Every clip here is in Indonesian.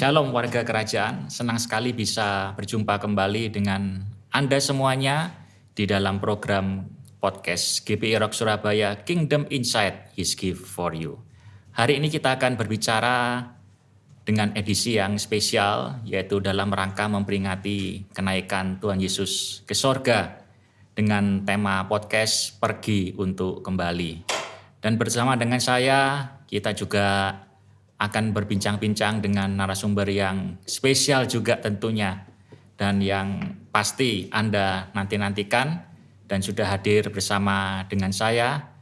Shalom warga kerajaan, senang sekali bisa berjumpa kembali dengan Anda semuanya di dalam program podcast GPI Rock Surabaya Kingdom Insight His Gift for You. Hari ini kita akan berbicara dengan edisi yang spesial, yaitu dalam rangka memperingati kenaikan Tuhan Yesus ke sorga dengan tema podcast Pergi untuk Kembali. Dan bersama dengan saya, kita juga akan berbincang-bincang dengan narasumber yang spesial juga tentunya, dan yang pasti Anda nanti-nantikan, dan sudah hadir bersama dengan saya,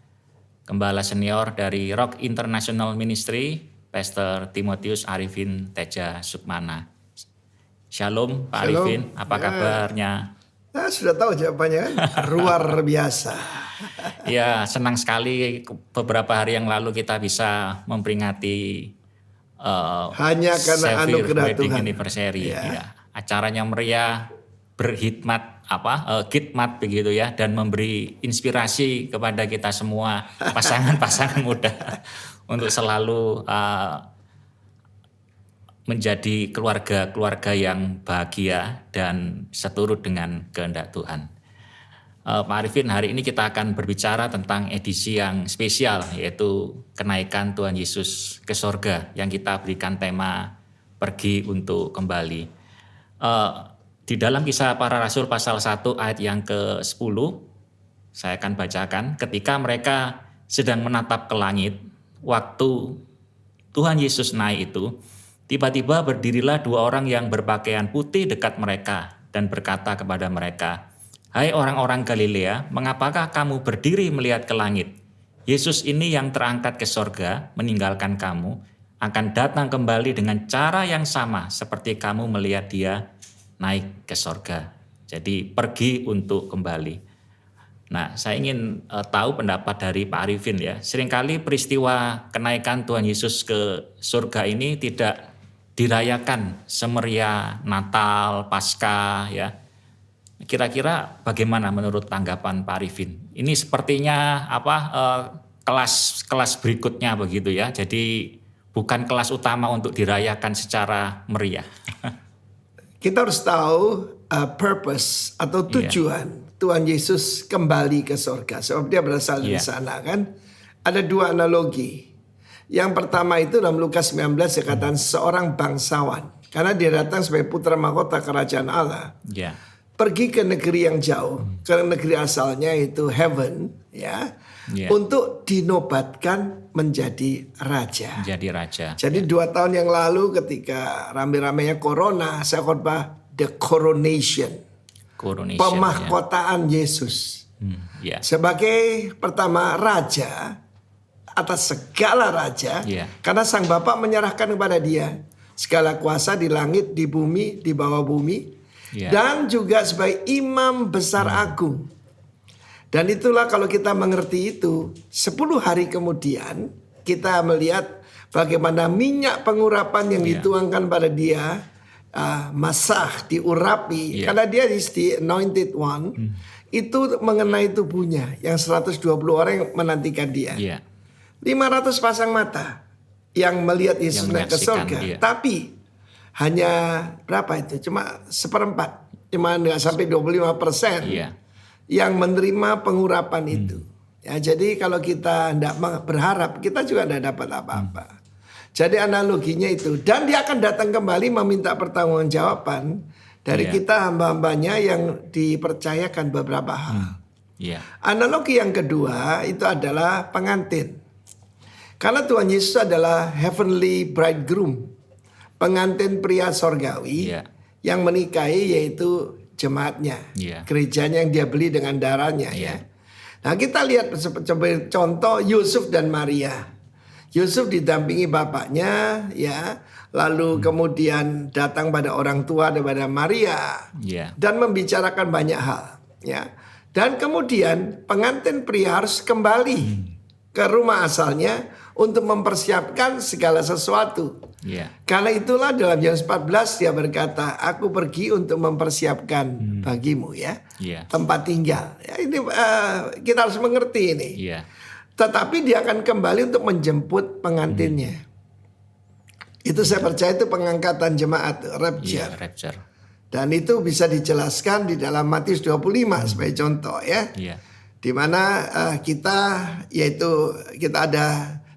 Gembala Senior dari Rock International Ministry, Pastor Timotius Arifin Teja Sukmana. Shalom Pak Shalom. Arifin, apa kabarnya? Nah, sudah tahu jawabannya kan? Luar biasa. Ya, senang sekali beberapa hari yang lalu kita bisa memperingati Hanya karena Severe anugerah Wedding Tuhan. Anniversary. Ya. Ya. Acaranya meriah, berkhidmat khidmat begitu ya, dan memberi inspirasi kepada kita semua pasangan-pasangan muda untuk selalu menjadi keluarga-keluarga yang bahagia dan seturut dengan kehendak Tuhan. Pak Arifin, hari ini kita akan berbicara tentang edisi yang spesial, yaitu kenaikan Tuhan Yesus ke sorga, yang kita berikan tema Pergi untuk Kembali. Di dalam Kisah Para Rasul pasal 1 ayat yang ke-10, saya akan bacakan, ketika mereka sedang menatap ke langit, waktu Tuhan Yesus naik itu, tiba-tiba berdirilah dua orang yang berpakaian putih dekat mereka dan berkata kepada mereka, "Hai orang-orang Galilea, mengapakah kamu berdiri melihat ke langit? Yesus ini yang terangkat ke sorga, meninggalkan kamu, akan datang kembali dengan cara yang sama seperti kamu melihat dia naik ke sorga." Jadi pergi untuk kembali. Nah, saya ingin tahu pendapat dari Pak Arifin ya. Seringkali peristiwa kenaikan Tuhan Yesus ke surga ini tidak dirayakan semeriah Natal, Paskah ya. Kira-kira bagaimana menurut tanggapan Pak Arifin? Ini sepertinya kelas berikutnya begitu ya. Jadi bukan kelas utama untuk dirayakan secara meriah. Kita harus tahu purpose atau tujuan Tuhan Yesus kembali ke sorga. Sebab dia berasal dari sana kan. Ada dua analogi. Yang pertama itu dalam Lukas 19 dikatakan seorang bangsawan. Karena dia datang sebagai putra mahkota kerajaan Allah. Ya. Pergi ke negeri yang jauh, ke negeri asalnya itu heaven, ya, untuk dinobatkan menjadi raja. Menjadi raja. Jadi 2 tahun yang lalu ketika rame-ramenya corona, saya khotbah the coronation, pemahkotaan Yesus sebagai pertama raja atas segala raja, karena Sang Bapa menyerahkan kepada dia segala kuasa di langit, di bumi, di bawah bumi. Dan juga sebagai imam besar agung. Dan itulah kalau kita mengerti itu, 10 hari kemudian kita melihat bagaimana minyak pengurapan yang dituangkan pada dia, masah, diurapi, karena dia is the anointed one, itu mengenai tubuhnya yang 120 orang yang menantikan dia. 500 pasang mata yang melihat Yesus naik ke surga. Tapi hanya berapa itu? Cuma 1/4. Cuma nggak sampai 25% yang menerima pengurapan itu. Ya, jadi kalau kita tidak berharap, kita juga tidak dapat apa-apa. Jadi analoginya itu. Dan dia akan datang kembali meminta pertanggungjawaban dari kita hamba-hambanya yang dipercayakan beberapa hal. Analogi yang kedua itu adalah pengantin. Karena Tuhan Yesus adalah heavenly bridegroom, pengantin pria sorgawi yang menikahi yaitu jemaatnya, gerejanya yang dia beli dengan darahnya. Nah, kita lihat sebagai contoh Yusuf dan Maria. Yusuf didampingi bapaknya, lalu kemudian datang pada orang tua daripada Maria dan membicarakan banyak hal. Dan kemudian pengantin pria harus kembali ke rumah asalnya untuk mempersiapkan segala sesuatu. Karena itulah dalam Yohanes 14 dia berkata, aku pergi untuk mempersiapkan bagimu tempat tinggal. Ini kita harus mengerti ini. Tetapi dia akan kembali untuk menjemput pengantinnya. Itu saya percaya itu pengangkatan jemaat, rapture. Iya, rapture. Dan itu bisa dijelaskan di dalam Matius 25 sebagai contoh ya. Iya. Di mana kita ada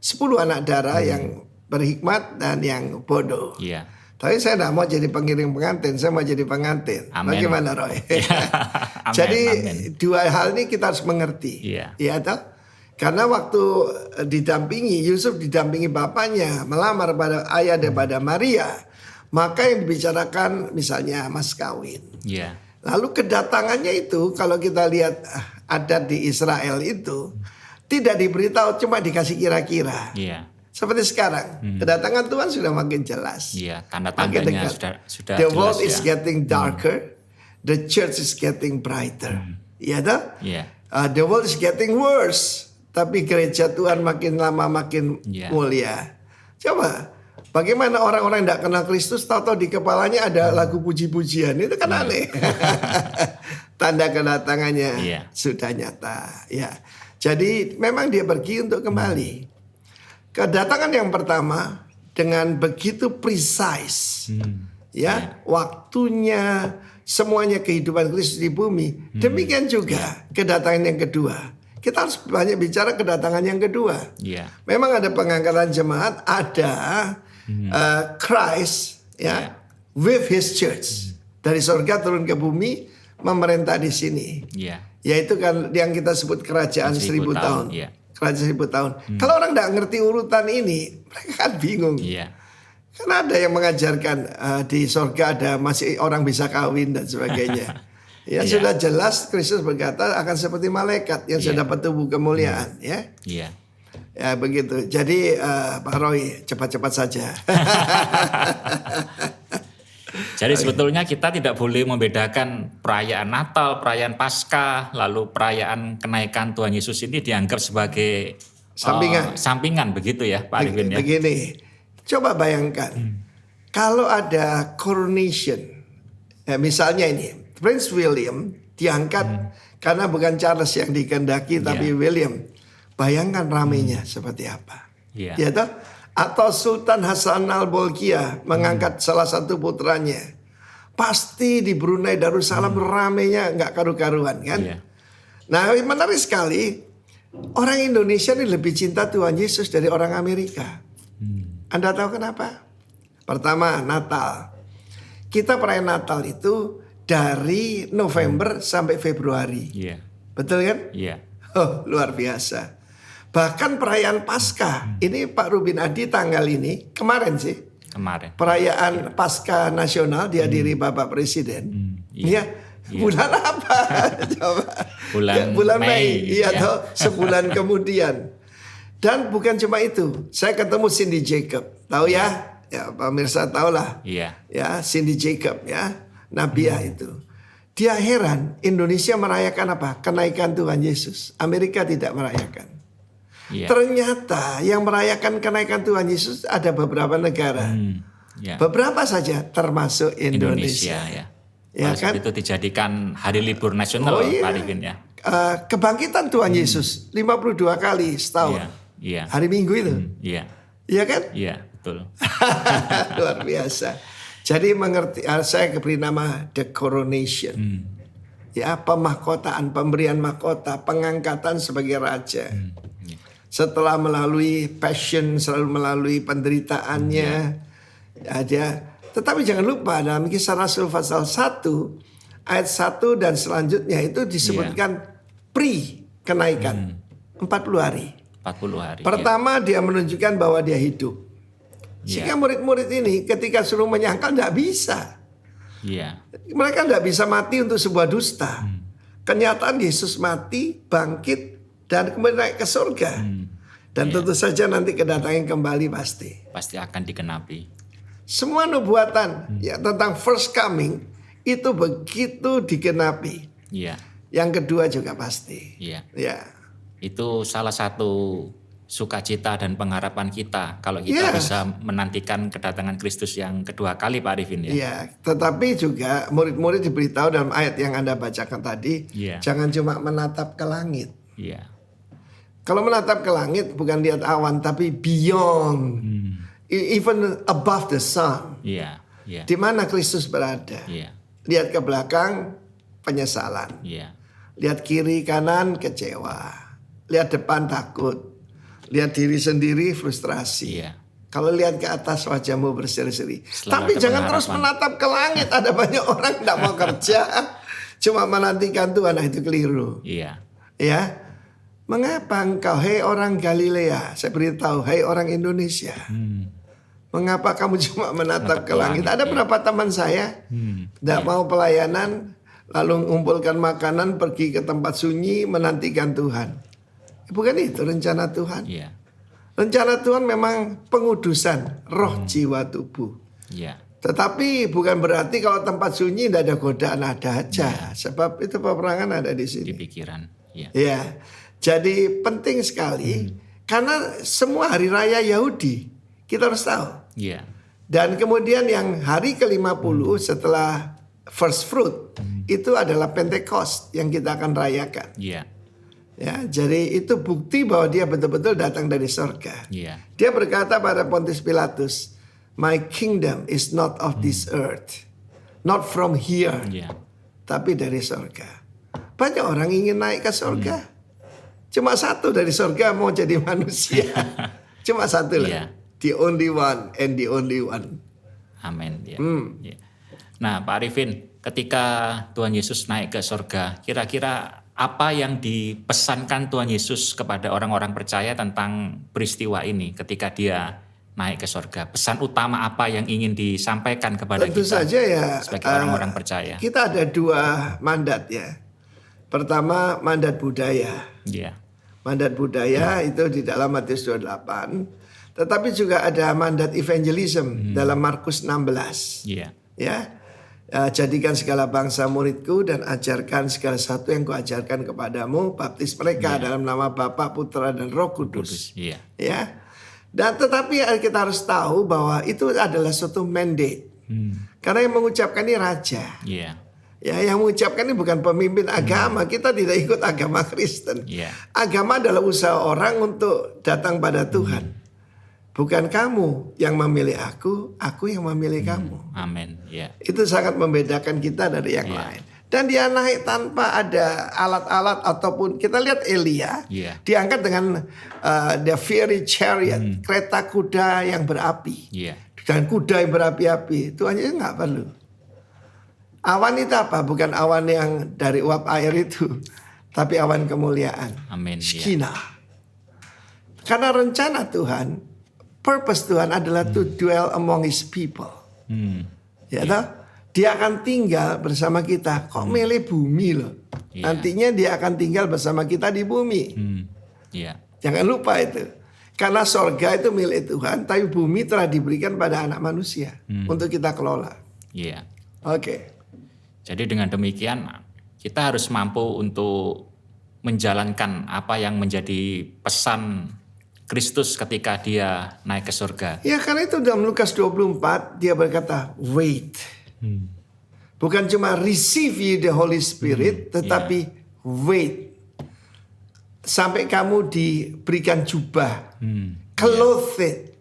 10 anak darah yang berhikmat dan yang bodoh. Iya. Tapi saya tidak mau jadi pengiring pengantin, saya mau jadi pengantin. Amen. Bagaimana Roy? Amen, Jadi amen. dua hal ini kita harus mengerti. Iya. Ya toh? Karena waktu Yusuf didampingi bapaknya melamar pada ayah daripada Maria, maka yang dibicarakan misalnya mas kawin. Iya. Lalu kedatangannya itu kalau kita lihat adat di Israel itu tidak diberitahu, cuma dikasih kira-kira. Iya. Seperti sekarang, kedatangan Tuhan sudah makin jelas. Iya, tanda-tandanya sudah The jelas, world is ya. getting darker, the church is getting brighter. Iya toh? Iya. The world is getting worse, tapi gereja Tuhan makin lama makin mulia. Coba, bagaimana orang-orang yang tidak kenal Kristus tahu-tahu di kepalanya ada lagu puji-pujian, itu kan aneh. Tanda kedatangannya sudah nyata. Ya, jadi memang dia pergi untuk kembali. Kedatangan yang pertama dengan begitu precise, waktunya semuanya kehidupan Kristus di bumi. Demikian juga kedatangan yang kedua. Kita harus banyak bicara kedatangan yang kedua. Memang ada pengangkatan jemaat, ada Christ, with His church dari surga turun ke bumi memerintah di sini. Yaitu kan yang kita sebut kerajaan 1000 tahun. Kerajaan 1000 tahun. Kalau orang tidak ngerti urutan ini, mereka kan bingung. Karena ada yang mengajarkan di surga ada masih orang bisa kawin dan sebagainya. Sudah jelas Kristus berkata akan seperti malaikat yang sudah dapat tubuh kemuliaan. Ya begitu. Jadi Pak Roy cepat-cepat saja. Jadi sebetulnya kita tidak boleh membedakan perayaan Natal, perayaan Paskah, lalu perayaan kenaikan Tuhan Yesus ini dianggap sebagai sampingan begitu ya Pak Arifin ya. Begini, coba bayangkan kalau ada coronation, misalnya ini Prince William diangkat karena bukan Charles yang dikehendaki tapi William, bayangkan ramenya seperti apa. Ya toh? Atau Sultan Hasan al-Bolkiah mengangkat salah satu putranya, pasti di Brunei Darussalam ramenya nggak karu-karuan kan. Nah menarik sekali, orang Indonesia ini lebih cinta Tuhan Yesus dari orang Amerika. Anda tahu kenapa? Pertama, Natal. Kita perayaan Natal itu dari November sampai Februari. Betul kan? Oh, luar biasa. Bahkan perayaan Paskah, ini Pak Rubin Adi tanggal ini, kemarin sih. Perayaan Paskah nasional dihadiri Bapak Presiden. Bulan apa? Coba. Bulan Mei. Atau sebulan kemudian. Dan bukan cuma itu, saya ketemu Cindy Jacob. Tahu ya? Ya, pemirsa tahu lah. Ya, Cindy Jacob ya, Nabiah itu. Dia heran, Indonesia merayakan apa? Kenaikan Tuhan Yesus. Amerika tidak merayakan. Ternyata yang merayakan kenaikan Tuhan Yesus ada beberapa negara. Beberapa saja termasuk Indonesia. Ya kan? Itu dijadikan hari libur nasional Pak Arifin ya. Kebangkitan Tuhan Yesus 52 kali setahun. Hari Minggu itu. Iya kan? Iya, betul. Luar biasa. Jadi mengerti, saya beri nama The Coronation. Ya, pemahkotaan, pemberian mahkota, pengangkatan sebagai raja. Setelah melalui passion, selalu melalui penderitaannya, ada. Tetapi jangan lupa dalam Kisah Rasul pasal 1 ayat 1 dan selanjutnya itu disebutkan pre-kenaikan 40 hari. 40 hari. Pertama dia menunjukkan bahwa dia hidup. Sehingga murid-murid ini ketika suruh menyangkal tidak bisa. Mereka tidak bisa mati untuk sebuah dusta. Kenyataan Yesus mati, bangkit, dan kemudian naik ke surga. Dan tentu saja nanti kedatangan kembali pasti. Pasti akan digenapi. Semua nubuatan tentang first coming itu begitu digenapi. Yang kedua juga pasti. Itu salah satu sukacita dan pengharapan kita kalau kita bisa menantikan kedatangan Kristus yang kedua kali Pak Arifin ya. Tetapi juga murid-murid diberitahu dalam ayat yang Anda bacakan tadi, jangan cuma menatap ke langit. Kalau menatap ke langit bukan lihat awan tapi beyond. even above the sun. Yeah. Yeah. Di mana Kristus berada. Yeah. Lihat ke belakang, penyesalan. Yeah. Lihat kiri kanan, kecewa. Lihat depan, takut. Lihat diri sendiri, frustrasi. Yeah. Kalau lihat ke atas, wajahmu berseri-seri. Selalu Tapi ada jangan terus pengharapan. menatap ke langit. Ada banyak orang tidak mau kerja, cuma menantikan Tuhan. Nah, itu keliru. Iya. Ya, mengapa engkau, hei orang Galilea, saya beritahu, hei orang Indonesia, mengapa kamu cuma menatap ke langit? Ada berapa teman saya tidak mau pelayanan, lalu mengumpulkan makanan, pergi ke tempat sunyi, menantikan Tuhan. Bukan itu rencana Tuhan. Iya. Rencana Tuhan memang pengudusan roh, jiwa, tubuh. Iya. Tetapi bukan berarti kalau tempat sunyi tidak ada godaan, ada aja. Sebab itu peperangan ada di sini. Di pikiran. Iya. Ya, jadi penting sekali karena semua hari raya Yahudi kita harus tahu. Iya. Dan kemudian yang hari ke-50 setelah first fruit itu adalah Pentecost yang kita akan rayakan. Iya. Ya, jadi itu bukti bahwa dia betul-betul datang dari surga. Iya. Dia berkata pada Pontius Pilatus, "My kingdom is not of this earth, not from here, Iya. tapi dari surga." Banyak orang ingin naik ke surga. Cuma satu dari surga mau jadi manusia. Cuma satu lah. Iya. The only one and the only one. Amin. Ya. Ya. Nah, Pak Arifin, ketika Tuhan Yesus naik ke surga, kira-kira apa yang dipesankan Tuhan Yesus kepada orang-orang percaya tentang peristiwa ini ketika dia naik ke surga? Pesan utama apa yang ingin disampaikan kepada Tentu kita saja ya, sebagai orang-orang percaya? Kita ada dua mandat ya. Pertama, mandat budaya. Iya. Mandat budaya itu di dalam Matius 28. Tetapi juga ada mandat evangelism dalam Markus 16. Iya. Ya, jadikan segala bangsa muridku dan ajarkan segala sesuatu yang kuajarkan kepadamu. Baptis mereka dalam nama Bapa, Putra dan Roh Kudus. Iya. Ya, dan tetapi kita harus tahu bahwa itu adalah suatu mandate. Karena yang mengucapkan ini raja. Iya. Ya, yang mengucapkan ini bukan pemimpin agama. Kita tidak ikut agama Kristen. Iya. Agama adalah usaha orang untuk datang pada Tuhan. Bukan kamu yang memilih aku yang memilih kamu. Amin. Iya. Itu sangat membedakan kita dari yang lain. Dan dia naik tanpa ada alat-alat ataupun kita lihat Elia diangkat dengan the fiery chariot, kereta kuda yang berapi. Iya. Dan kuda yang berapi-api. Tuhan Yesus nggak perlu. Awan itu apa? Bukan awan yang dari uap air itu, tapi awan kemuliaan. Amin. Shekina. Karena rencana Tuhan, purpose Tuhan adalah to dwell among His people. Ya toh? Dia akan tinggal bersama kita. Kok milih bumi loh? Nantinya dia akan tinggal bersama kita di bumi. Jangan lupa itu. Karena sorga itu milik Tuhan, tapi bumi telah diberikan pada anak manusia untuk kita kelola. Iya. Oke. Jadi dengan demikian kita harus mampu untuk menjalankan apa yang menjadi pesan Kristus ketika dia naik ke surga. Ya, karena itu dalam Lukas 24 dia berkata wait. Bukan cuma receive ye the Holy Spirit, tetapi wait. Sampai kamu diberikan jubah, clothed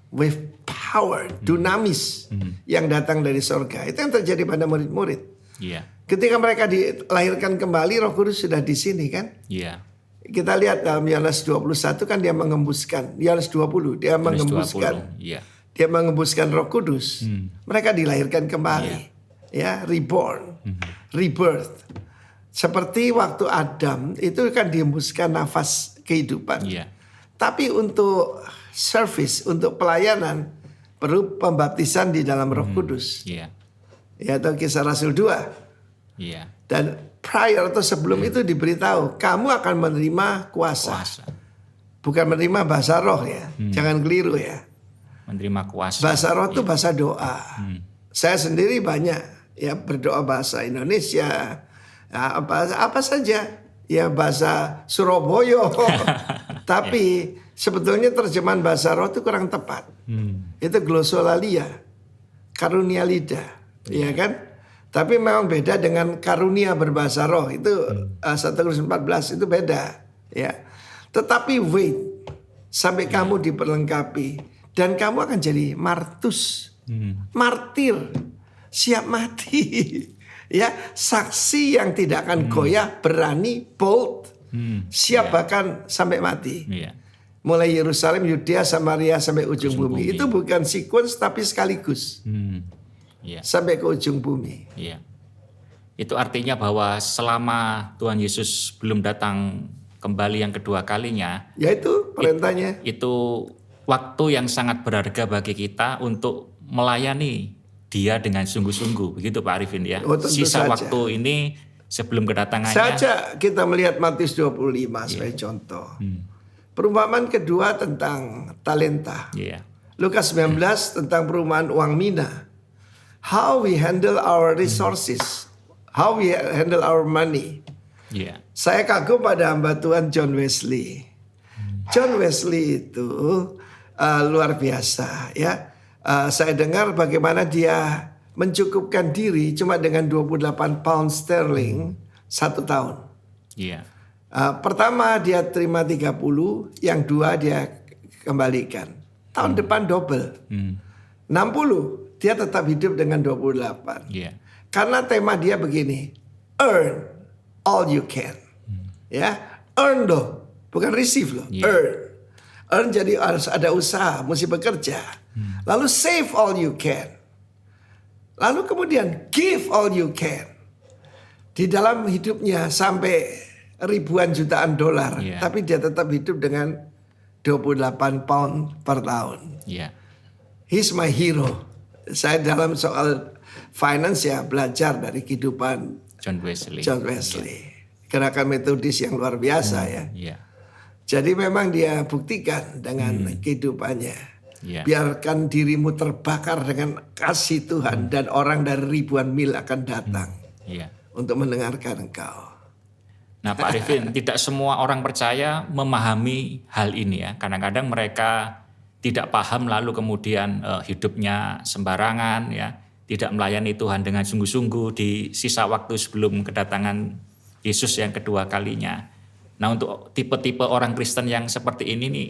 with power, dunamis yang datang dari surga. Itu yang terjadi pada murid-murid. Ketika mereka dilahirkan kembali, Roh Kudus sudah di sini kan? Kita lihat dalam Yohanes 21 kan dia mengembuskan, Yohanes 20 dia mengembuskan, dia mengembuskan Roh Kudus. Mereka dilahirkan kembali, ya, reborn, rebirth. Seperti waktu Adam itu kan dihembuskan nafas kehidupan. Tapi untuk service, untuk pelayanan perlu pembaptisan di dalam Roh Kudus. Ya, atau Kisah Rasul 2. Dan prior atau sebelum itu diberitahu kamu akan menerima kuasa. Bukan menerima bahasa roh ya. Jangan keliru ya. Menerima kuasa. Bahasa roh itu bahasa doa. Saya sendiri banyak ya berdoa bahasa Indonesia. Ya, apa saja. Ya bahasa Surabaya. Tapi sebetulnya terjemahan bahasa roh itu kurang tepat. Itu glossolalia. Karunia lidah. Ya kan? Tapi memang beda dengan karunia berbahasa roh. Itu 1 Korintus 14 itu beda, ya. Tetapi wait sampai kamu diperlengkapi Dan kamu akan jadi martus, martir, siap mati. Ya, saksi yang tidak akan goyah, berani, bold, siap bahkan sampai mati. Mulai Yerusalem, Yudea, Samaria sampai ujung bumi. Itu bukan sequence tapi sekaligus. Sampai ke ujung bumi. Itu artinya bahwa selama Tuhan Yesus belum datang kembali yang kedua kalinya, yaitu perintahnya. Itu waktu yang sangat berharga bagi kita untuk melayani Dia dengan sungguh-sungguh, begitu Pak Arifin ya. Sisa saja. Waktu ini sebelum kedatangannya. Saja kita melihat Matius 25 sebagai contoh. Perumpamaan kedua tentang talenta. Lukas 19 tentang perumpamaan uang mina. How we handle our resources. How we handle our money. Saya kagum pada hamba Tuhan John Wesley. John Wesley itu luar biasa ya. Saya dengar bagaimana dia mencukupkan diri cuma dengan 28 pound sterling 1 tahun. Pertama dia terima 30, yang 2 dia kembalikan. Tahun depan double. 60 dia tetap hidup dengan 28. Karena tema dia begini, earn all you can. Ya, earn loh, bukan receive loh, earn. Earn jadi harus ada usaha, mesti bekerja. Lalu save all you can. Lalu kemudian give all you can. Di dalam hidupnya sampai ribuan jutaan dolar, tapi dia tetap hidup dengan 28 pound per tahun. He's my hero. Saya dalam soal finance ya belajar dari kehidupan John Wesley. Gerakan metodis yang luar biasa ya. Jadi memang dia buktikan dengan kehidupannya. Biarkan dirimu terbakar dengan kasih Tuhan dan orang dari ribuan mil akan datang untuk mendengarkan engkau. Nah Pak Arifin, tidak semua orang percaya memahami hal ini ya. Kadang-kadang mereka tidak paham lalu kemudian hidupnya sembarangan ya. Tidak melayani Tuhan dengan sungguh-sungguh di sisa waktu sebelum kedatangan Yesus yang kedua kalinya. Nah untuk tipe-tipe orang Kristen yang seperti ini nih,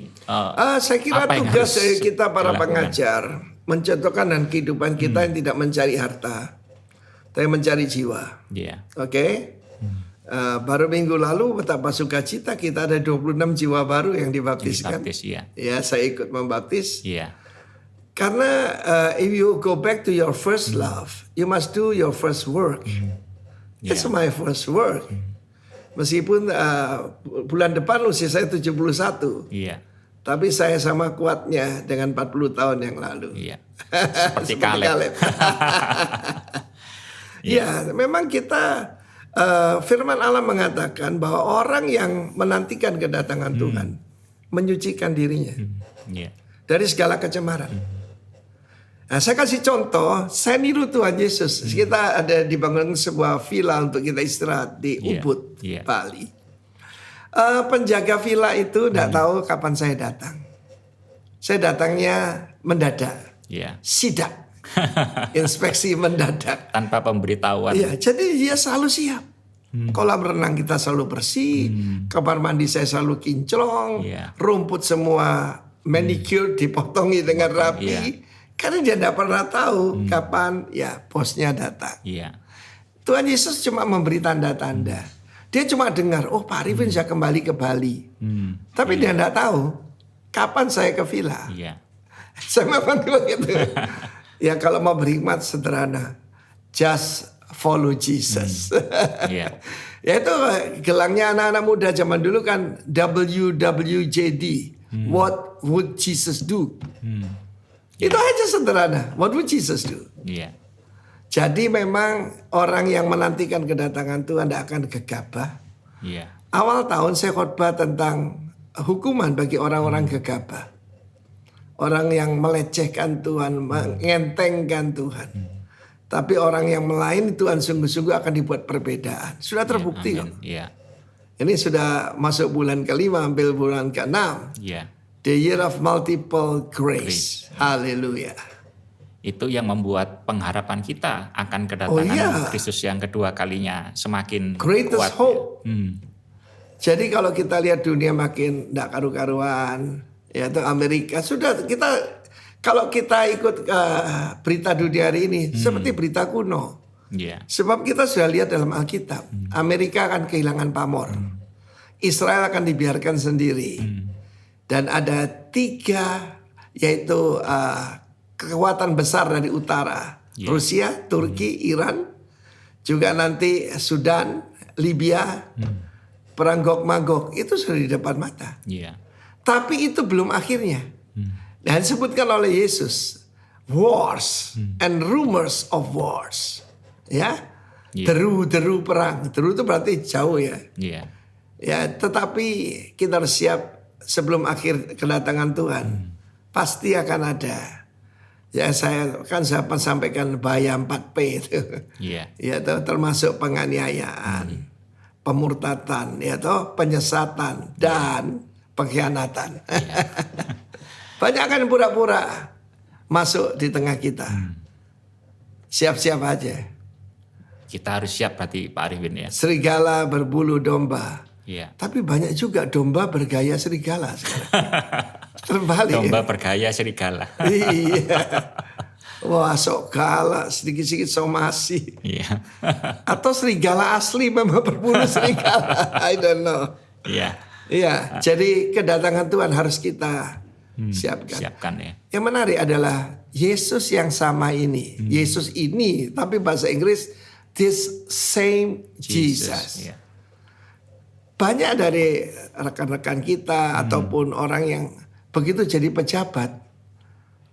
saya kira tugas kita para pengajar mencontohkan dan kehidupan kita yang tidak mencari harta, tapi mencari jiwa. Oke? Baru minggu lalu betapa sukacita kita ada 26 jiwa baru yang dibaptiskan. Ya, saya ikut membaptis. Karena if you go back to your first love, you must do your first work. It's my first work. Meskipun bulan depan usia saya 71. Tapi saya sama kuatnya dengan 40 tahun yang lalu. Seperti Kaleb. Ya, memang kita firman Allah mengatakan bahwa orang yang menantikan kedatangan Tuhan menyucikan dirinya dari segala kecemaran. Nah, saya kasih contoh, saya niru Tuhan Yesus. Kita ada dibangun sebuah villa untuk kita istirahat di Ubud, Bali. Penjaga villa itu tidak tahu kapan saya datang. Saya datangnya mendadak, sidak, inspeksi mendadak. Tanpa pemberitahuan. Jadi dia selalu siap. Kolam renang kita selalu bersih, kamar mandi saya selalu kinclong, rumput semua manicure dipotongi dengan rapi. Karena dia tidak pernah tahu kapan bosnya datang. Tuhan Yesus cuma memberi tanda-tanda. Dia cuma dengar, oh Pak Arifin saya kembali ke Bali. Tapi dia tidak tahu kapan saya ke villa. Saya memang begitu. Ya kalau mau berhikmat sederhana, just follow Jesus. Ya itu gelangnya anak-anak muda zaman dulu kan WWJD. What would Jesus do? Itu aja sederhana. What would Jesus do? Jadi memang orang yang menantikan kedatangan Tuhan tidak akan gegabah. Awal tahun saya khotbah tentang hukuman bagi orang-orang gegabah. Orang yang melecehkan Tuhan, mengentengkan Tuhan. Tapi orang yang melayani Tuhan sungguh-sungguh akan dibuat perbedaan. Sudah terbukti kok. Ini sudah masuk bulan ke-5, hampir bulan ke-6. The year of multiple grace. Haleluya. Itu yang membuat pengharapan kita akan kedatangan Kristus yang kedua kalinya semakin greatest kuat. Hope. Jadi kalau kita lihat dunia makin tidak karu-karuan, ya itu Amerika sudah kita Kalau kita ikut berita dunia hari ini seperti berita kuno. Sebab kita sudah lihat dalam Alkitab, Amerika akan kehilangan pamor, Israel akan dibiarkan sendiri, dan ada 3 yaitu kekuatan besar dari utara, Rusia, Turki, Iran, juga nanti Sudan, Libya, perang Gog Magog itu sudah di depan mata. Tapi itu belum akhirnya. Dan disebutkan oleh Yesus, wars and rumors of wars. Ya, deru-deru perang. Deru itu berarti jauh ya. Ya, tetapi kita harus siap sebelum akhir kedatangan Tuhan. Pasti akan ada. Ya, saya sampaikan bahaya 4P itu. Ya, termasuk penganiayaan, pemurtatan, ya penyesatan dan pengkhianatan. Banyak kan pura-pura masuk di tengah kita. Siap-siap aja. Kita harus siap berarti Pak Arifin ya. Serigala berbulu domba. Tapi banyak juga domba bergaya serigala sekarang. Terbalik. Domba bergaya serigala. Iya. Wah, sok galak, sedikit-sedikit somasi. Atau serigala asli memang berbulu serigala. I don't know. Iya, jadi kedatangan Tuhan harus kita siapkan ya. Yang menarik adalah Yesus yang sama ini. Yesus ini, tapi bahasa Inggris this same Jesus. Banyak dari rekan-rekan kita ataupun orang yang begitu jadi pejabat,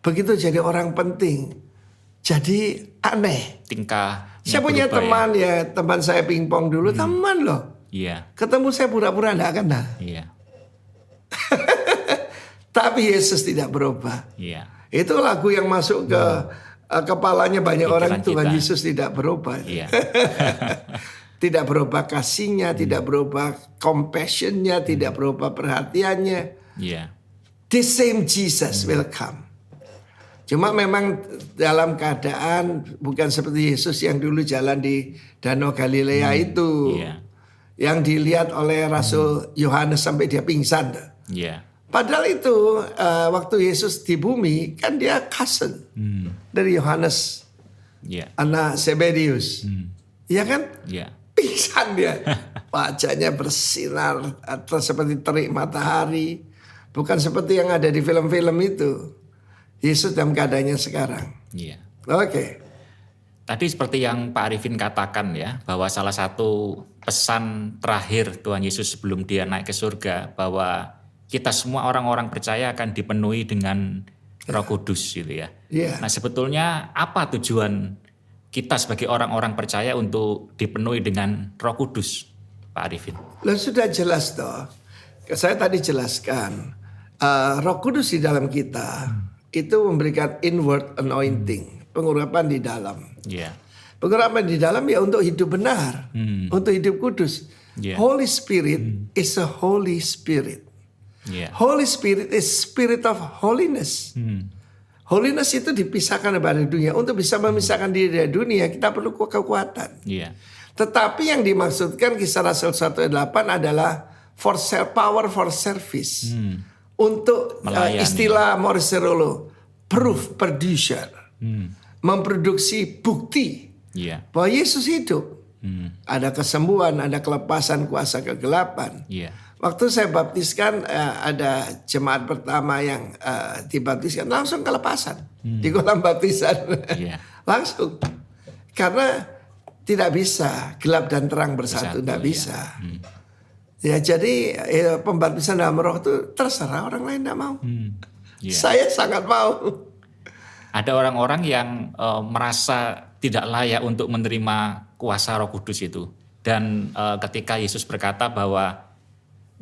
begitu jadi orang penting, jadi aneh. Tingkah. Saya punya teman ya, teman saya pingpong dulu, teman loh. Ketemu saya pura-pura enggak kenal. Tapi Yesus tidak berubah. Itu lagu yang masuk ke kepalanya banyak orang, Tuhan Yesus tidak berubah. Tidak berubah kasihnya, tidak berubah compassionnya, tidak berubah perhatiannya. The same Jesus will come. Cuma memang dalam keadaan bukan seperti Yesus yang dulu jalan di Danau Galilea itu. Yang dilihat oleh Rasul Yohanes sampai dia pingsan. Padahal itu waktu Yesus di bumi kan dia cousin dari Yohanes, anak Zebedius, ya kan? Pingsan dia, wajahnya bersinar atau seperti terik matahari, bukan seperti yang ada di film-film itu. Yesus dalam keadaannya sekarang. Oke. Tadi seperti yang Pak Arifin katakan ya, bahwa salah satu pesan terakhir Tuhan Yesus sebelum dia naik ke surga, bahwa kita semua orang-orang percaya akan dipenuhi dengan Roh Kudus gitu ya. Nah, sebetulnya apa tujuan kita sebagai orang-orang percaya untuk dipenuhi dengan Roh Kudus, Pak Arifin? Loh, sudah jelas toh. Saya tadi jelaskan, Roh Kudus di dalam kita itu memberikan inward anointing, pengurapan di dalam. Pengurapan di dalam ya untuk hidup benar, untuk hidup kudus. Holy Spirit is a Holy Spirit. Holy Spirit is spirit of holiness. Holiness itu dipisahkan dari dunia. Untuk bisa memisahkan diri dari dunia, kita perlu kekuatan. Tetapi yang dimaksudkan Kisah Rasul 1:8 adalah power for service. Untuk istilah Maurice Cerullo, proof producer. Memproduksi bukti bahwa Yesus hidup. Ada kesembuhan, ada kelepasan kuasa kegelapan. Waktu saya baptiskan, ada jemaat pertama yang dibaptiskan langsung kelepasan di kolam baptisan. Langsung. Karena tidak bisa gelap dan terang bersatu, tidak bisa. Ya, jadi pembaptisan dalam Roh itu terserah, orang lain tidak mau. Saya sangat mau. Ada orang-orang yang merasa tidak layak untuk menerima kuasa Roh Kudus itu. Dan ketika Yesus berkata bahwa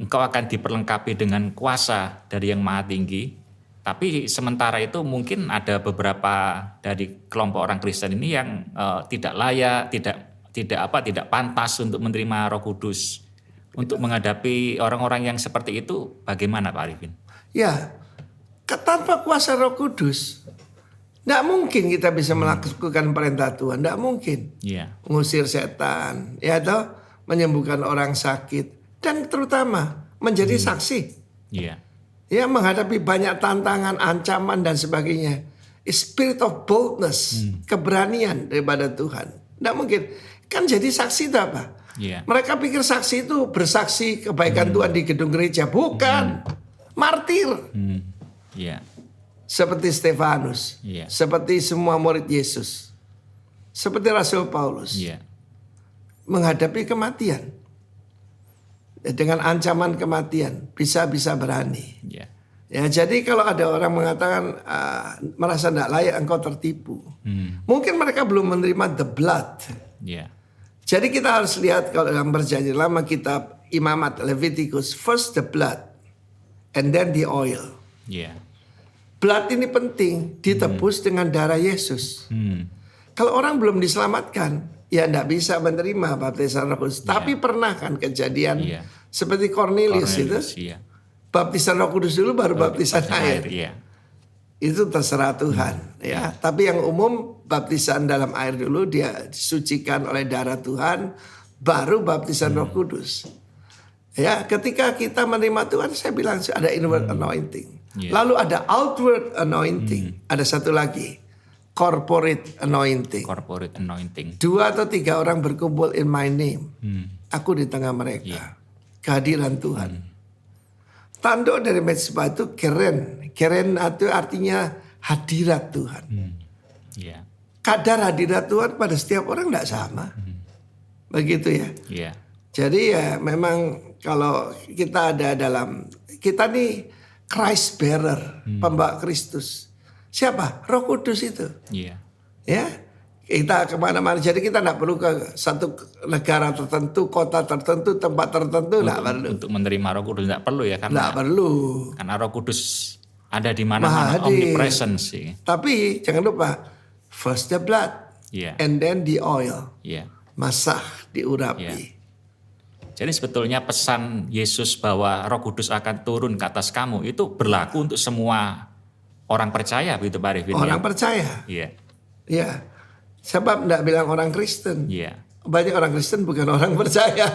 engkau akan diperlengkapi dengan kuasa dari Yang Maha Tinggi, tapi sementara itu mungkin ada beberapa dari kelompok orang Kristen ini yang tidak layak, tidak pantas untuk menerima Roh Kudus. Untuk menghadapi orang-orang yang seperti itu, bagaimana Pak Arifin? Ya, tanpa kuasa Roh Kudus, tidak mungkin kita bisa melakukan perintah Tuhan, tidak mungkin. Mengusir setan, ya toh, menyembuhkan orang sakit, dan terutama menjadi saksi. Ya, menghadapi banyak tantangan, ancaman dan sebagainya. A spirit of boldness, keberanian daripada Tuhan. Tidak mungkin. Kan jadi saksi itu apa? Yeah. Mereka pikir saksi itu bersaksi kebaikan Tuhan di gedung gereja. Bukan. Martir. Yeah. Seperti Stefanus. Yeah. Seperti semua murid Yesus. Seperti Rasul Paulus. Yeah. Menghadapi kematian. Dengan ancaman kematian. Bisa-bisa berani. Yeah. Ya, jadi kalau ada orang mengatakan merasa tidak layak, engkau tertipu. Mungkin mereka belum menerima the blood. Yeah. Jadi kita harus lihat kalau dalam Perjanjian Lama kitab Imamat Leviticus, first the blood and then the oil. Yeah. Blood ini penting, ditebus dengan darah Yesus. Kalau orang belum diselamatkan, ya tidak bisa menerima baptisan Roh Kudus. Tapi pernah kan kejadian seperti Cornelius itu. Baptisan Roh Kudus dulu baru baptisan air. Iya. Itu terserah Tuhan. Ya. Tapi yang umum baptisan dalam air dulu, dia disucikan oleh darah Tuhan, baru baptisan Roh Kudus. Ya, ketika kita menerima Tuhan, saya bilang ada inward anointing. Lalu ada outward anointing. Ada satu lagi, corporate anointing. Corporate anointing. 2 atau 3 orang berkumpul in my name. Aku di tengah mereka. Kehadiran Tuhan. Tanduk dari mezbah itu keren. Keren itu artinya hadirat Tuhan. Yeah. Kadar hadirat Tuhan pada setiap orang tidak sama. Begitu ya. Yeah. Jadi ya memang kalau kita ada dalam, kita nih Christ bearer, pembawa Kristus. Siapa? Roh Kudus itu. Yeah. Ya. Kita kemana-mana. Jadi kita tidak perlu ke satu negara tertentu, kota tertentu, tempat tertentu. Tidak perlu. Untuk menerima Roh Kudus tidak perlu ya. Tidak perlu. Karena Roh Kudus ada di mana-mana, omnipresence sih. Tapi jangan lupa, first the blood, and then the oil. Masah, diurapi. Jadi sebetulnya pesan Yesus bahwa Roh Kudus akan turun ke atas kamu itu berlaku untuk semua orang percaya, begitu Pak Arifin. Orang percaya. Iya. Iya. Sebab tidak bilang orang Kristen. Banyak orang Kristen bukan orang percaya.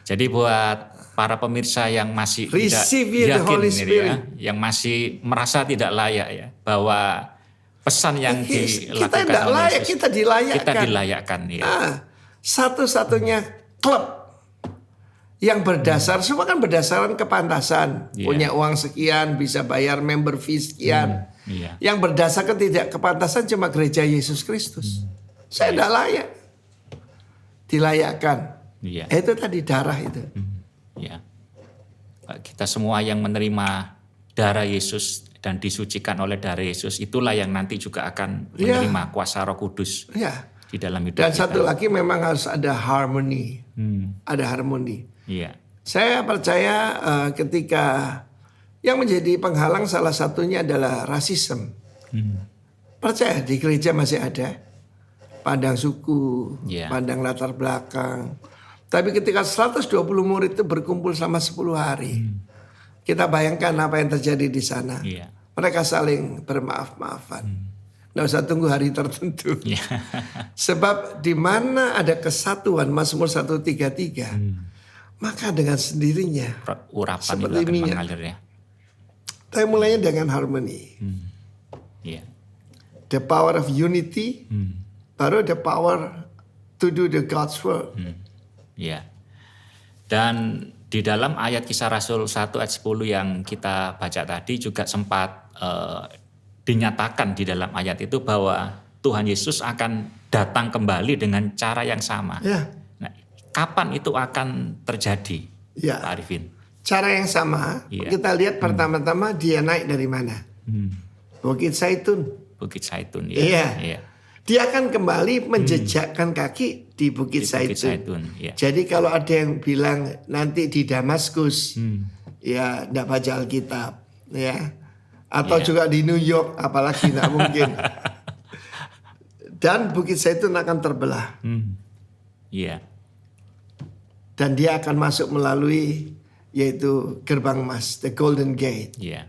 Jadi buat para pemirsa yang masih receive tidak yakin, Holy Spirit. yang masih merasa tidak layak ya, bahwa pesan yang dilakukan kita tidak oleh layak, Yesus, kita dilayakkan. Kita dilayakkan ya. Satu-satunya klub yang berdasar, semua kan berdasarkan kepantasan. Punya uang sekian, bisa bayar member fee sekian. Yang berdasarkan tidak kepantasan cuma gereja Yesus Kristus. Saya tidak layak. Dilayakkan. Itu tadi darah itu. Kita semua yang menerima darah Yesus dan disucikan oleh darah Yesus, itulah yang nanti juga akan menerima kuasa Roh Kudus di dalam hidup dan kita. satu lagi memang harus ada harmoni. Ada harmoni. Saya percaya ketika yang menjadi penghalang salah satunya adalah rasisme. Percaya di gereja masih ada pandang suku, pandang latar belakang. Tapi ketika 120 murid itu berkumpul selama 10 hari, kita bayangkan apa yang terjadi di sana. Mereka saling bermaaf-maafan. Nggak usah tunggu hari tertentu. Sebab di mana ada kesatuan, Mazmur 133, maka dengan sendirinya urapan seperti itu akan minyak mengalir ya. Tapi mulainya dengan harmoni. The power of unity, baru the power to do the God's work. Dan di dalam ayat Kisah Rasul 1 ayat 10 yang kita baca tadi juga sempat dinyatakan di dalam ayat itu bahwa Tuhan Yesus akan datang kembali dengan cara yang sama. Nah, kapan itu akan terjadi, Pak Arifin? Cara yang sama, kita lihat pertama-tama dia naik dari mana? Bukit Zaitun. Bukit Zaitun, Dia akan kembali menjejakkan kaki di Bukit Zaitun. Jadi kalau ada yang bilang nanti di Damaskus, ya tidak baca Alkitab, ya, atau juga di New York, apalagi tidak mungkin. Dan Bukit Zaitun akan terbelah. Dan dia akan masuk melalui yaitu gerbang emas, the Golden Gate. Ya,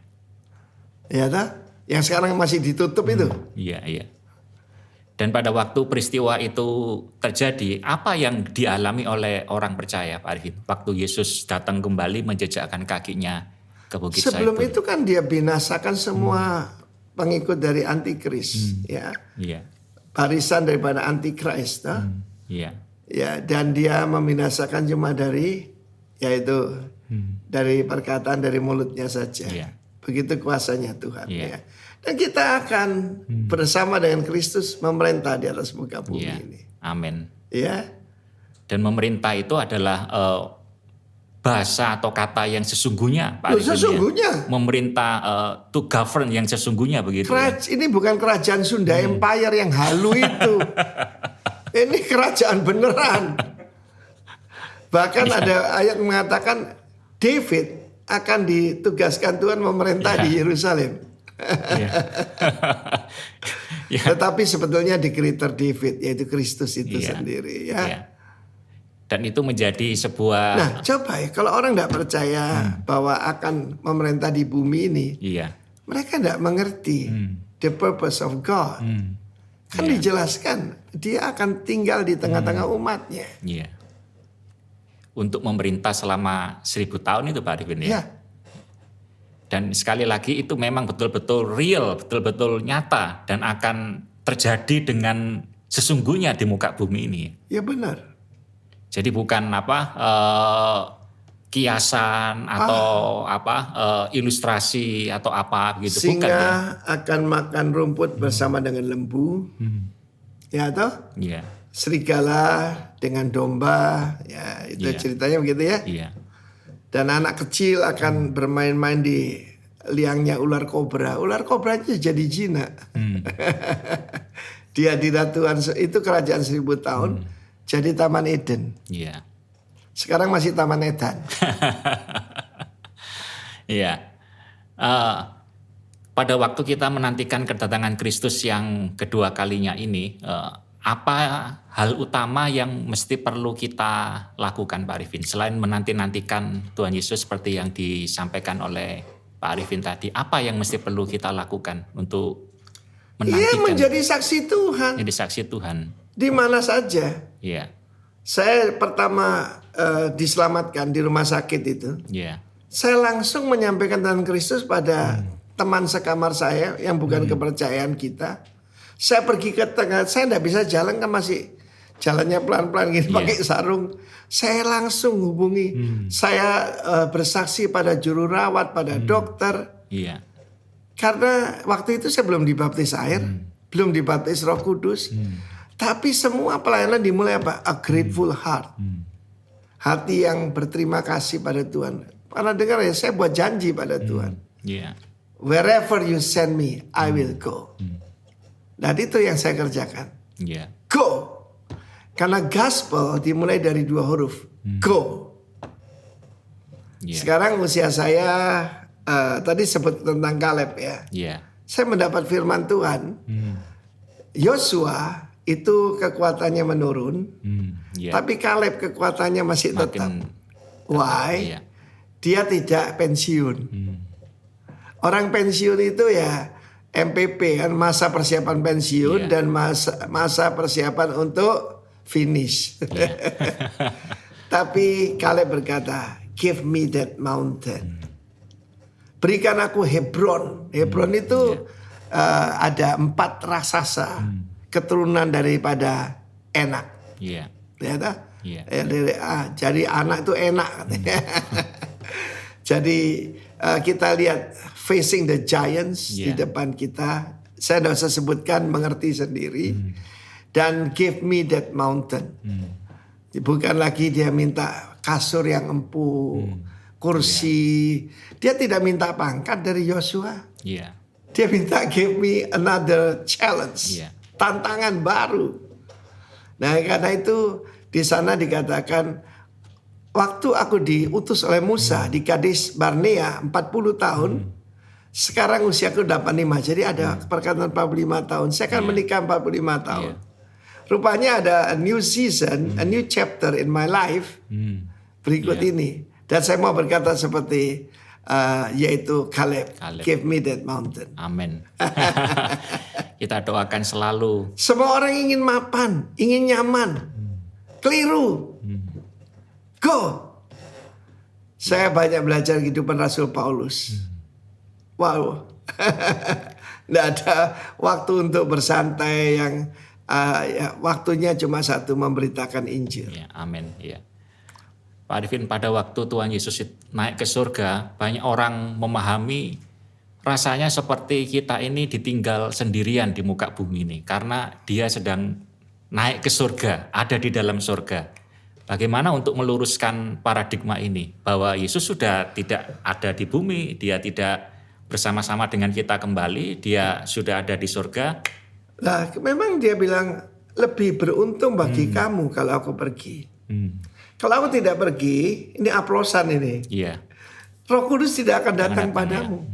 yang sekarang masih ditutup itu. Dan pada waktu peristiwa itu terjadi, apa yang dialami oleh orang percaya, Pak Arifin? Waktu Yesus datang kembali menjejakkan kakinya ke Bukit Sebelum Zaitun. itu kan dia binasakan semua pengikut dari antikris, ya. Iya. Barisan daripada antikris, Iya. ya. Dan dia membinasakan cuma dari, yaitu dari perkataan dari mulutnya saja. Iya. Begitu kuasanya Tuhan. Iya. Ya. Dan kita akan bersama dengan Kristus memerintah di atas muka bumi Iya. ini. Amin. Ya. Dan memerintah itu adalah bahasa atau kata yang sesungguhnya, Pak Arifin, Sesungguhnya. ya? Memerintah to govern yang sesungguhnya begitu. Ini bukan kerajaan Sunda Empire yang halu itu. Ini kerajaan beneran. Bahkan ada ayat mengatakan David akan ditugaskan Tuhan memerintah di Yerusalem. Tetapi sebetulnya di kriteria David, yaitu Kristus itu sendiri, ya. Dan itu menjadi sebuah. Nah, coba ya, kalau orang tidak percaya bahwa akan memerintah di bumi ini, mereka tidak mengerti the purpose of God. Kan dijelaskan dia akan tinggal di tengah-tengah umatnya. Untuk memerintah selama 1000 tahun itu, Pak Arifin, ya. Dan sekali lagi itu memang betul-betul real, betul-betul nyata dan akan terjadi dengan sesungguhnya di muka bumi ini. Ya benar. Jadi bukan kiasan atau ilustrasi atau apa gitu. Singa bukan, ya. akan makan rumput bersama dengan lembu, ya toh? Iya. Serigala dengan domba, ya itu ceritanya begitu ya. Iya. Dan anak kecil akan bermain-main di liangnya ular kobra. Ular kobranya jadi jinak. Di hadirat Tuhan itu kerajaan 1000 tahun. Jadi Taman Eden. Iya. Sekarang masih Taman Edan. Iya. Pada waktu kita menantikan kedatangan Kristus yang kedua kalinya ini, apa hal utama yang mesti perlu kita lakukan, Pak Arifin? Selain menanti-nantikan Tuhan Yesus seperti yang disampaikan oleh Pak Arifin tadi, apa yang mesti perlu kita lakukan untuk menantikan? Menjadi saksi Tuhan. Jadi saksi Tuhan. Di mana saja. Iya. Saya pertama diselamatkan di rumah sakit itu. Iya. Saya langsung menyampaikan tentang Kristus pada teman sekamar saya yang bukan kepercayaan kita. Saya pergi ke tengah, saya tidak bisa jalan kan masih jalannya pelan-pelan gini pakai sarung. Saya langsung hubungi. Saya bersaksi pada juru rawat, pada dokter. Iya. Karena waktu itu saya belum dibaptis air, belum dibaptis Roh Kudus. Tapi semua pelayanan dimulai apa? A grateful heart. Hati yang berterima kasih pada Tuhan. Karena dengar ya, saya buat janji pada Tuhan. Wherever you send me, I will go. Dan itu yang saya kerjakan. Go. Karena gospel dimulai dari 2 huruf. Go. Sekarang usia saya, tadi sebut tentang Kaleb ya. Saya mendapat firman Tuhan. Yosua itu kekuatannya menurun. Tapi Kaleb kekuatannya masih tetap. Why? Dia tidak pensiun. Orang pensiun itu ya MPP kan, masa persiapan pensiun dan masa persiapan untuk finish. Tapi Kaleb berkata, give me that mountain. Berikan aku Hebron. Hebron itu ada 4 raksasa keturunan daripada Enak. Ya, jadi anak itu enak. Jadi kita lihat facing the giants di depan kita. Saya tidak usah sebutkan, mengerti sendiri. Dan give me that mountain. Bukan lagi dia minta kasur yang empuk, kursi. Dia tidak minta pangkat dari Yosua. Dia minta give me another challenge, tantangan baru. Nah, karena itu di sana dikatakan, waktu aku diutus oleh Musa di Kades Barnea 40 tahun, sekarang usiaku 85. Jadi ada perkataan 45 tahun. Saya akan menikah 45 tahun. Rupanya ada a new season, a new chapter in my life berikut ini. Dan saya mau berkata seperti yaitu Kaleb, give me that mountain. Amin. Kita doakan selalu. Semua orang ingin mapan, ingin nyaman. Keliru. Go. Saya banyak belajar kehidupan Rasul Paulus. Wow. Nggak ada waktu untuk bersantai yang waktunya cuma satu, memberitakan Injil. Ya, amin. Ya. Pak Arifin, pada waktu Tuhan Yesus naik ke surga, banyak orang memahami rasanya seperti kita ini ditinggal sendirian di muka bumi ini. Karena dia sedang naik ke surga, ada di dalam surga. Bagaimana untuk meluruskan paradigma ini? Bahwa Yesus sudah tidak ada di bumi, dia tidak bersama-sama dengan kita kembali, dia sudah ada di surga. Nah, memang dia bilang lebih beruntung bagi kamu kalau aku pergi. Kalau aku tidak pergi, ini aplosan ini. Yeah. Roh Kudus tidak akan datang padamu.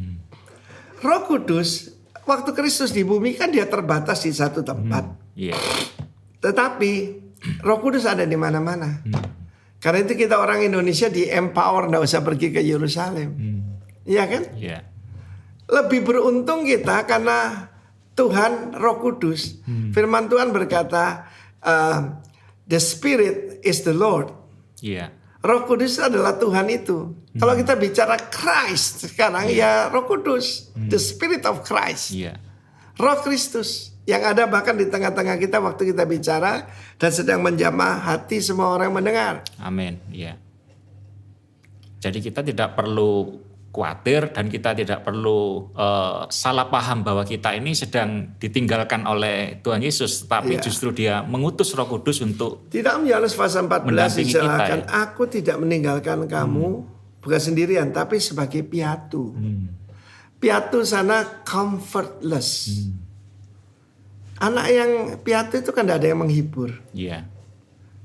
Roh Kudus, waktu Kristus di bumi kan dia terbatas di satu tempat. Yeah. Tetapi Roh Kudus ada di mana-mana. Karena itu kita orang Indonesia di empower, nggak usah pergi ke Yerusalem. Iya kan? Yeah. Lebih beruntung kita karena Tuhan Roh Kudus. Firman Tuhan berkata, the Spirit is the Lord. Yeah. Roh Kudus adalah Tuhan itu. Kalau kita bicara Christ sekarang ya Roh Kudus, the Spirit of Christ. Yeah. Roh Kristus yang ada bahkan di tengah-tengah kita waktu kita bicara dan sedang menjamah hati semua orang mendengar. Amin. Ya. Jadi kita tidak perlu khawatir dan kita tidak perlu salah paham bahwa kita ini sedang ditinggalkan oleh Tuhan Yesus, tapi justru Dia mengutus Roh Kudus untuk tidak. Yohanes pasal 14 dijelaskan, aku tidak meninggalkan kamu bukan sendirian tapi sebagai piatu. Piatu sana comfortless. Anak yang piatu itu kan tidak ada yang menghibur. Iya.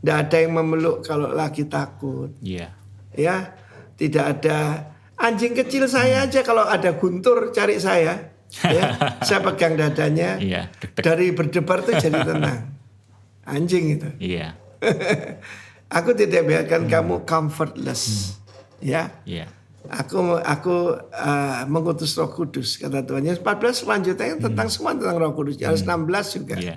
Tidak ada yang memeluk kalau lagi takut. Iya. Ya, tidak ada. Anjing kecil saya aja kalau ada guntur cari saya. Ya, saya pegang dadanya. Iya. Dari berdebar tuh jadi tenang. Anjing itu. Iya. Aku tidak biarkan kamu comfortless. Ya. Iya. Aku mengutus Roh Kudus, kata Tuhan. Yohanes 14 selanjutnya tentang semua tentang Roh Kudus. Yohanes 16 juga. Iya.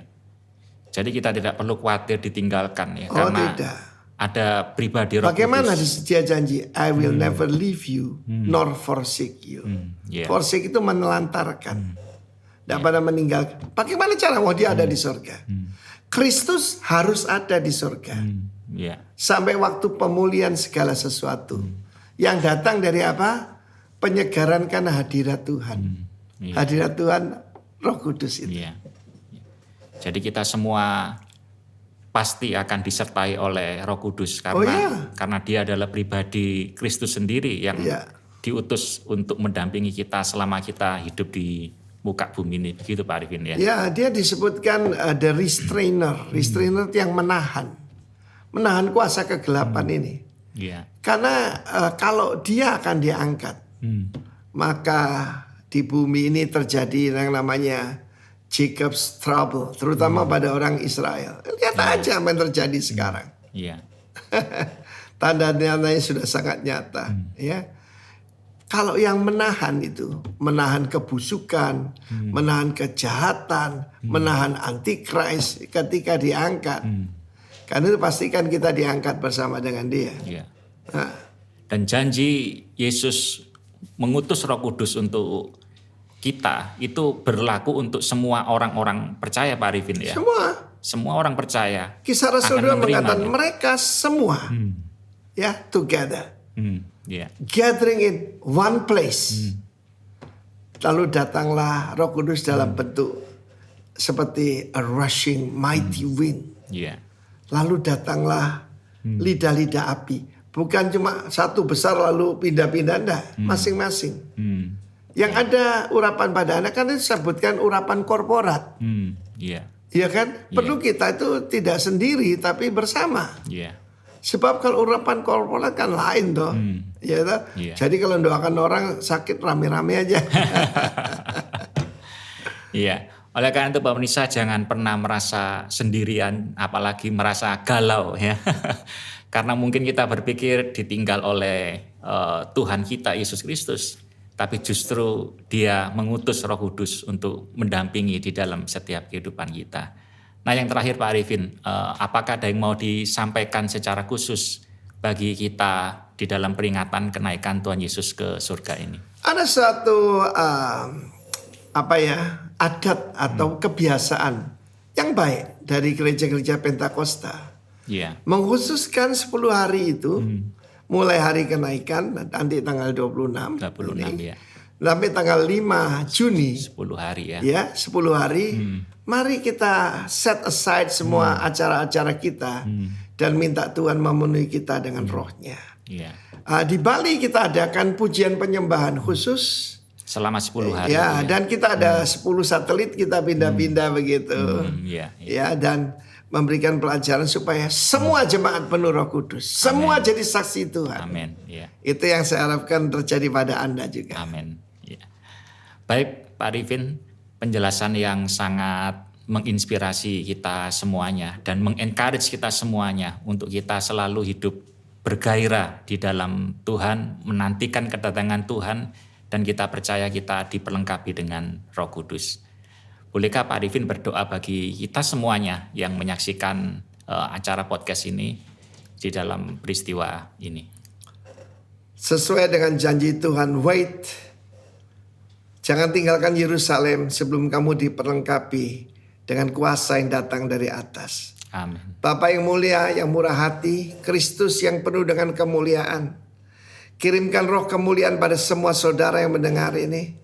Jadi kita tidak perlu khawatir ditinggalkan ya, karena tidak. Ada pribadi Roh Bagaimana Kudus. Dia janji, I will never leave you nor forsake you. Yeah. Forsake itu menelantarkan. Tidak pada meninggalkan. Bagaimana cara dia ada di surga? Kristus harus ada di surga. Yeah. Sampai waktu pemulihan segala sesuatu. Yang datang dari apa? Penyegaran karena hadirat Tuhan. Hadirat Tuhan, Roh Kudus itu. Yeah. Jadi kita semua pasti akan disertai oleh Roh Kudus karena Dia adalah pribadi Kristus sendiri yang diutus untuk mendampingi kita selama kita hidup di muka bumi ini. Begitu Pak Arifin ya. Ya, dia disebutkan the restrainer. Restrainer yang menahan kuasa kegelapan ini. Yeah. Karena kalau dia akan diangkat, maka di bumi ini terjadi yang namanya Jacob's trouble, terutama pada orang Israel. Lihat aja apa yang terjadi sekarang. Yeah. Tanda-tandanya sudah sangat nyata. Ya, kalau yang menahan itu, menahan kebusukan, menahan kejahatan, menahan antikris ketika diangkat. Karena itu pastikan kita diangkat bersama dengan Dia. Yeah. Dan janji Yesus mengutus Roh Kudus untuk kita itu berlaku untuk semua orang-orang percaya Pak Arifin ya. Semua orang percaya. Kisah Rasul 2 mengatakan mereka semua together. Gathering in one place. Lalu datanglah Roh Kudus dalam bentuk seperti a rushing mighty wind. Lalu datanglah lidah-lidah api. Bukan cuma satu besar lalu pindah-pindah, enggak. Masing-masing. Yang ada urapan pada anak kan disebutkan urapan korporat. Iya kan? Perlu kita itu tidak sendiri tapi bersama. Sebab kalau urapan korporat kan lain toh. Jadi kalau doakan orang sakit rame-rame aja. Iya. Oleh karena itu Bapak Nisa jangan pernah merasa sendirian, apalagi merasa galau ya. Karena mungkin kita berpikir ditinggal oleh Tuhan kita Yesus Kristus. Tapi justru Dia mengutus Roh Kudus untuk mendampingi di dalam setiap kehidupan kita. Nah yang terakhir Pak Arifin, apakah ada yang mau disampaikan secara khusus bagi kita di dalam peringatan kenaikan Tuhan Yesus ke surga ini? Ada suatu adat atau kebiasaan yang baik dari gereja-gereja Pentakosta. Mengkhususkan 10 hari itu, mulai hari kenaikan nanti tanggal 26 ini, sampai tanggal 5 Juni. 10 hari ya. Ya, 10 hari. Mari kita set aside semua acara-acara kita dan minta Tuhan memenuhi kita dengan rohnya. Di Bali kita adakan pujian penyembahan khusus selama 10 hari. Dan kita ada 10 satelit, kita pindah-pindah begitu. Dan memberikan pelajaran supaya semua jemaat penuh Roh Kudus, semua jadi saksi Tuhan. Amin. Itu yang saya harapkan terjadi pada Anda juga. Amin. Baik, Pak Arifin, penjelasan yang sangat menginspirasi kita semuanya dan mengencourage kita semuanya untuk kita selalu hidup bergairah di dalam Tuhan, menantikan kedatangan Tuhan, dan kita percaya kita diperlengkapi dengan Roh Kudus. Bolehkah Pak Arifin berdoa bagi kita semuanya yang menyaksikan acara podcast ini di dalam peristiwa ini? Sesuai dengan janji Tuhan, wait, jangan tinggalkan Yerusalem sebelum kamu diperlengkapi dengan kuasa yang datang dari atas. Amin. Bapa yang mulia, yang murah hati, Kristus yang penuh dengan kemuliaan, kirimkan roh kemuliaan pada semua saudara yang mendengar ini.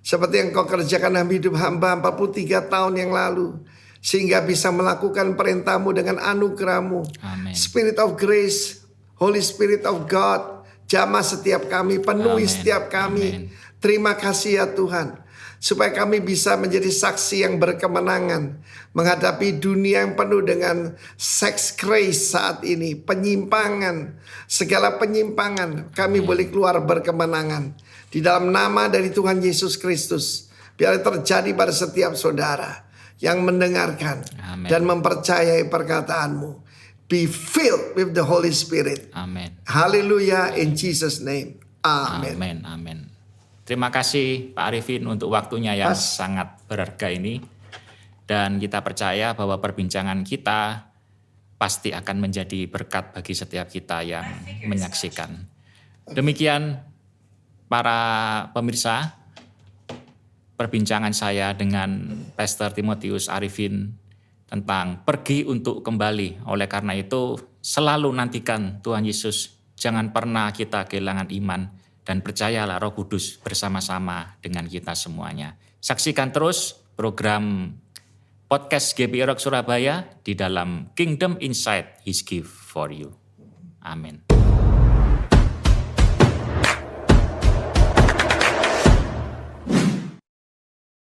Seperti yang kau kerjakan dalam hidup hamba 43 tahun yang lalu. Sehingga bisa melakukan perintahmu dengan anugerahmu. Amen. Spirit of grace, Holy Spirit of God, jamah setiap kami, penuhi setiap kami. Terima kasih ya Tuhan. Supaya kami bisa menjadi saksi yang berkemenangan menghadapi dunia yang penuh dengan sex craze saat ini, penyimpangan, segala penyimpangan, kami boleh keluar berkemenangan di dalam nama dari Tuhan Yesus Kristus. Biar terjadi pada setiap saudara yang mendengarkan dan mempercayai perkataanmu. Be filled with the Holy Spirit. Amin. Hallelujah, in Jesus name. Amin. Amin. Terima kasih Pak Arifin untuk waktunya yang sangat berharga ini. Dan kita percaya bahwa perbincangan kita pasti akan menjadi berkat bagi setiap kita yang menyaksikan. Demikian para pemirsa, perbincangan saya dengan Pastor Timotius Arifin tentang pergi untuk kembali. Oleh karena itu selalu nantikan Tuhan Yesus. Jangan pernah kita kehilangan iman. Dan percayalah Roh Kudus bersama-sama dengan kita semuanya. Saksikan terus program podcast GBI Rock Surabaya di dalam Kingdom Insight His Gift for You. Amin.